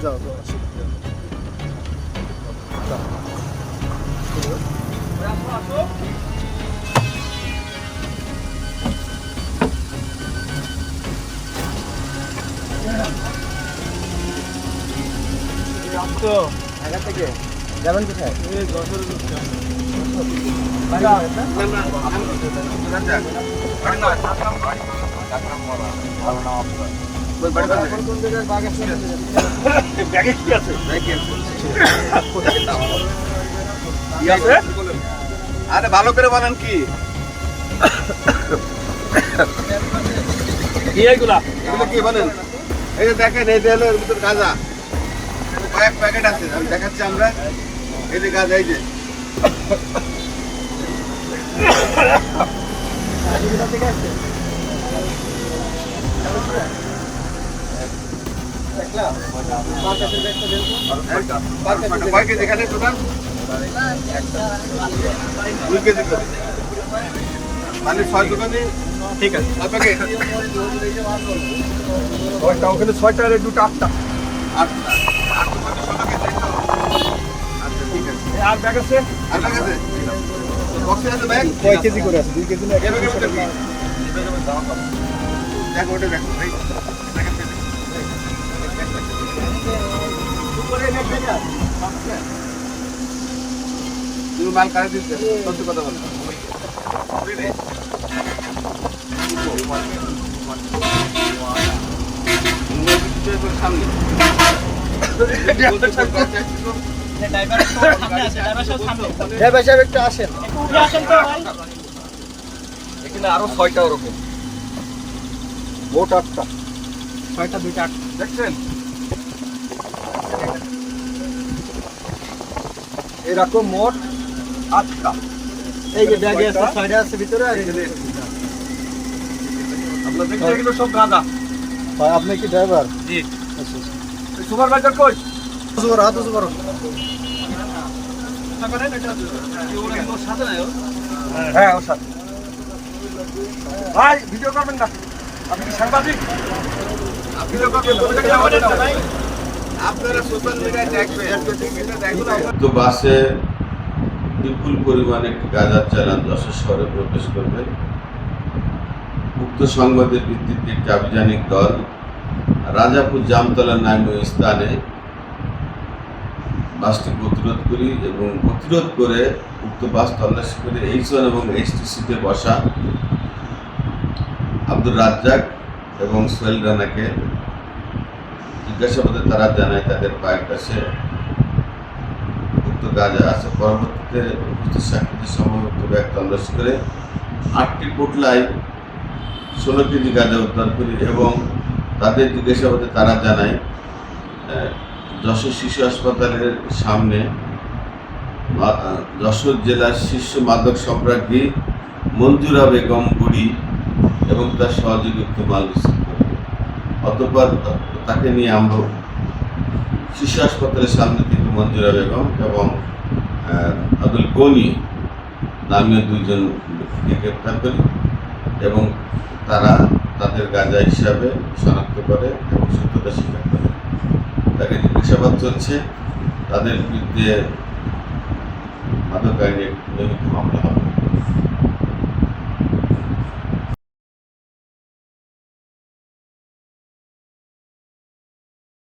যাও যাও তো ঢাকা থেকে যাবেন কোথায়? এই যশোরের লোকটা। ব্যাগে কি আছে? আরে ভালো করে বলেন কি এগুলা এগুলো কি বলেন? এই যে দেখেন, এই যে হলো এর ভিতর গাঁজা, কয়েক প্যাকেট আছে, আমি দেখাচ্ছি আমরা। এই যে গাঁজা, এই যে কয় কেজি এখানে টোটাল? 2 কেজি করে, মানে 6 দোকানে। ঠিক আছে। আপনাকে ওখানে 6টা আর 2টা 8টা। আচ্ছা, 8 কেজি তো। আচ্ছা, ঠিক আছে। আর ব্যাগ আছে? আর ব্যাগ আছে? বক্সে আছে ব্যাগ? কয় কেজি করে আছে? 2 কেজি না 1 এই ব্যাগের কেজি? মধ্যে কি? দেখো, ওটা দেখো, এই দেখেন, দেখেন। তুমি মাল কাটে দিচ্ছে, সত্যি কথা বলো। সামনে ড্রাইভার সাহেব একটু আসেন। এখানে আরো 6টা ওরকম। মোট 8টা। 6টা 2টা 8 দেখছেন? এরকম মোট 8টা। এই যে ব্যাগে আছে, 6টা আছে ভিতরে আর এখানে। আপনার দেখতে এগুলো সব গাঁজা। ভাই আপনি কি ড্রাইভার? জি। আচ্ছা আচ্ছা। সুপারভাইজার কই? হাত উঁচু করো। হ্যাঁ, ওর সাথে। ভাই ভিডিও করবেন না, আপনি কি সাংবাদিক? ভিডিও করবেন না। আপনারা সোশ্যাল মিডিয়ায় দেখবেন। তো বাসে বিপুল পরিমাণে একটি গাঁজার চালান যশোর শহরে প্রবেশ করবে। উক্ত সংবাদের ভিত্তিতে একটি আভিযানিক দল রাজাপুর জামতলা নামীয় স্থানে বাসটি প্রতিরোধ করি এবং প্রতিরোধ করে উক্ত বাস তল্লাশি করে H1 এবং HTCতে বসা আব্দুর রাজ্জাক এবং সোহেল রানাকে জিজ্ঞাসাবাদে তারা জানায় তাদের পায়ের কাছে উক্ত গাঁজা আছে। পরবর্তীতে উপস্থিত সাক্ষীদের সম্ভবত ব্যাগ তল্লাশি করে 8টি পোটলায় 16 কেজি গাঁজা উদ্ধার করি এবং তাদের জিজ্ঞাসাবাদে তারা জানায় যশোর শিশু হাসপাতালের সামনে যশোর জেলার শীর্ষ মাদক সম্রাজ্ঞী মঞ্জুরা বেগম বুড়ি এবং তার সহযোগী উক্ত মাল রিসিভ করে। অতঃপর তাকে নিয়ে আমরা শিশু হাসপাতালের সামনে থেকে মঞ্জুরা বেগম এবং আব্দুল গনি নামীয় 2জন ব্যক্তিকে গ্রেপ্তার করি এবং তারা তাদের গাঁজা হিসাবে শনাক্ত করে এবং সত্যতা স্বীকার করে। তাকে জিজ্ঞাসাবাদ চলছে, তাদের বিরুদ্ধে মাদক আইনে নিয়মিত মামলা হবে।